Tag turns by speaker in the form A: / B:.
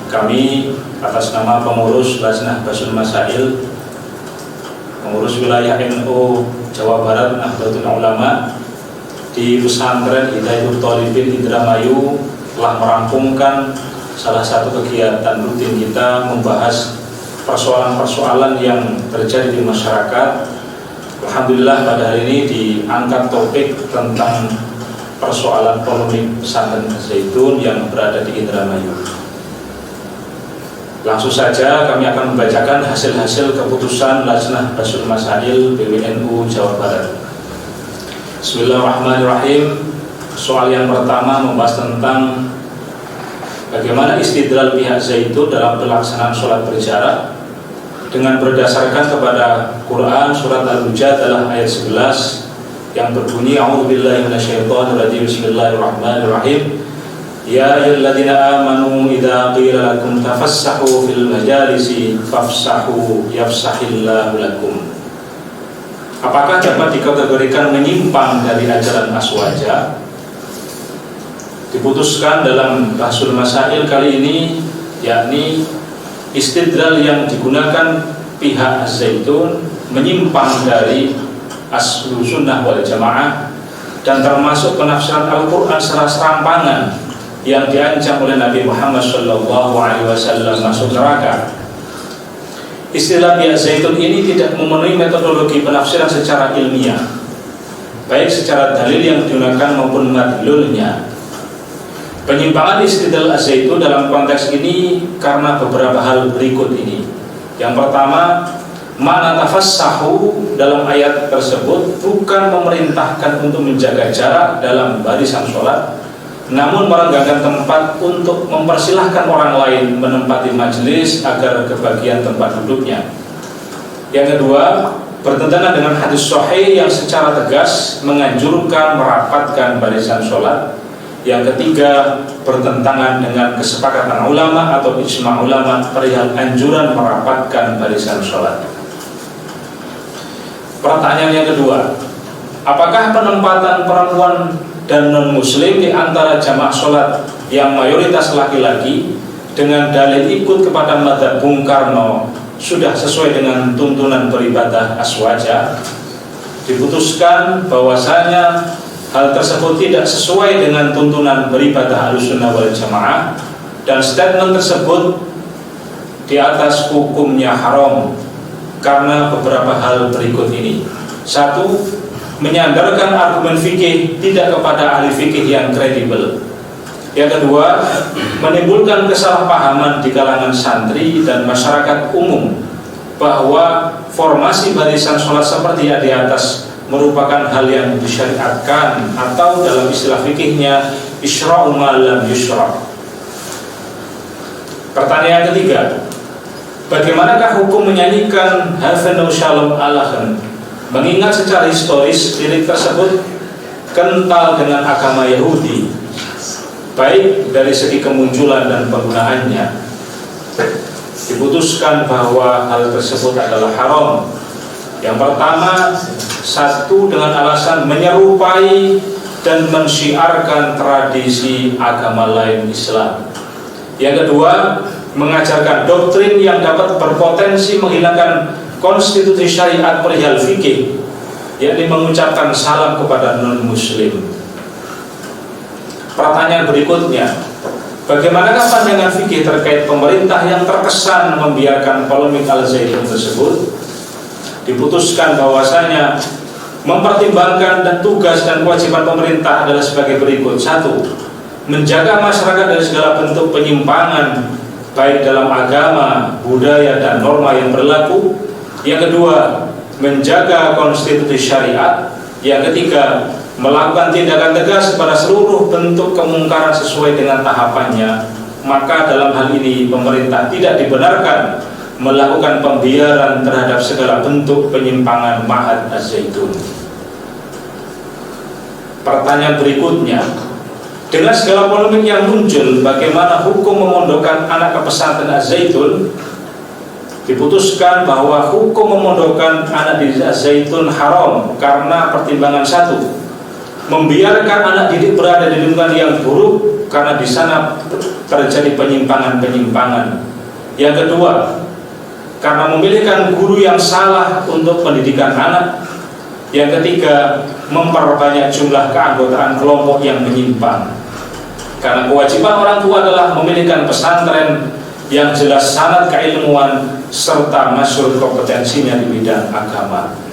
A: kami atas nama pengurus Lajnah Basul Masail, pengurus wilayah NU Jawa Barat Nahdlatul Ulama di Pesantren Hidayatul Thalibin Indramayu telah merampungkan salah satu kegiatan rutin kita membahas persoalan-persoalan yang terjadi di masyarakat. Alhamdulillah pada hari ini diangkat topik tentang persoalan polemik pesantren Zaitun yang berada di Indramayu. Langsung saja kami akan membacakan hasil-hasil keputusan Lajnah Basul Masail PWNU Jawa Barat. Bismillahirrahmanirrahim. Soal yang pertama membahas tentang bagaimana istidlal pihak Zaitun dalam pelaksanaan sholat berjarak dengan berdasarkan kepada Quran surat Al-Mujadalah ayat 11 yang berbunyi A'udzubillahi minasyaitonirrajim. Bismillahirrahmanirrahim. Ya ayyuhalladzina amanu idza qila lakum tafassahu fil majalisi fafsahu yafsahillahu lakum. Apakah dapat dikategorikan menyimpang dari ajaran aswaja? Diputuskan dalam Basul Masail kali ini, yakni istidlal yang digunakan pihak Zaitun menyimpang dari Ahlus Sunnah wal Jamaah dan termasuk penafsiran Al-Quran secara serampangan yang diancam oleh Nabi Muhammad SAW masuk neraka. Istilah pihak Zaitun ini tidak memenuhi metodologi penafsiran secara ilmiah, baik secara dalil yang digunakan maupun madlulnya. Penyimpangan istidlal Az-Zaitun dalam konteks ini karena beberapa hal berikut ini. Yang pertama, makna tafassahu dalam ayat tersebut bukan memerintahkan untuk menjaga jarak dalam barisan sholat, namun merenggangkan tempat untuk mempersilahkan orang lain menempati majelis agar kebagian tempat duduknya. Yang kedua, bertentangan dengan hadis sahih yang secara tegas menganjurkan merapatkan barisan sholat. Yang ketiga, bertentangan dengan kesepakatan ulama atau ijma' ulama perihal anjuran merapatkan barisan sholat. Pertanyaan yang kedua, apakah penempatan perempuan dan non-muslim di antara jamaah sholat yang mayoritas laki-laki dengan dalil ikut kepada mazhab Bung Karno sudah sesuai dengan tuntunan beribadah aswaja? Diputuskan bahwasanya hal tersebut tidak sesuai dengan tuntunan beribadah Ahlussunnah wal Jamaah dan statement tersebut di atas hukumnya haram karena beberapa hal berikut ini. Satu, menyandarkan argumen fikih tidak kepada ahli fikih yang kredibel. Yang kedua, menimbulkan kesalahpahaman di kalangan santri dan masyarakat umum bahwa formasi barisan sholat seperti yang di atas merupakan hal yang disyariatkan atau dalam istilah fikihnya isyra'u ma lam yusra'. Pertanyaan ketiga, bagaimanakah hukum menyanyikan Hafenu Shalom Alahan, mengingat secara historis lirik tersebut kental dengan agama Yahudi, baik dari segi kemunculan dan penggunaannya? Diputuskan bahwa hal tersebut adalah haram. Yang pertama, satu, dengan alasan menyerupai dan mensyiarkan tradisi agama lain Islam. Yang kedua, mengajarkan doktrin yang dapat berpotensi menghilangkan konstitusi syariat perihal fikih, yakni mengucapkan salam kepada non-muslim. Pertanyaan berikutnya, bagaimanakah pandangan fikih terkait pemerintah yang terkesan membiarkan polemik Al-Zaitun tersebut? Diputuskan bahwasanya mempertimbangkan dan tugas dan kewajiban pemerintah adalah sebagai berikut. Satu, menjaga masyarakat dari segala bentuk penyimpangan baik dalam agama, budaya, dan norma yang berlaku. Yang kedua, menjaga konstitusi syariat. Yang ketiga, melakukan tindakan tegas pada seluruh bentuk kemungkaran sesuai dengan tahapannya. Maka dalam hal ini pemerintah tidak dibenarkan melakukan pembiaran terhadap segala bentuk penyimpangan Ma'had Az-Zaitun. Pertanyaan berikutnya, dengan segala polemik yang muncul, bagaimana hukum memondokkan anak ke pesantren Az-Zaitun? Diputuskan bahwa hukum memondokkan anak di Az-Zaitun haram karena pertimbangan satu, membiarkan anak didik berada di lingkungan yang buruk karena di sana terjadi penyimpangan-penyimpangan. Yang kedua, karena memilihkan guru yang salah untuk pendidikan anak. Yang ketiga, memperbanyak jumlah keanggotaan kelompok yang menyimpang. Karena kewajiban orang tua adalah memilihkan pesantren yang jelas sanad keilmuan serta masyhur kompetensinya di bidang agama.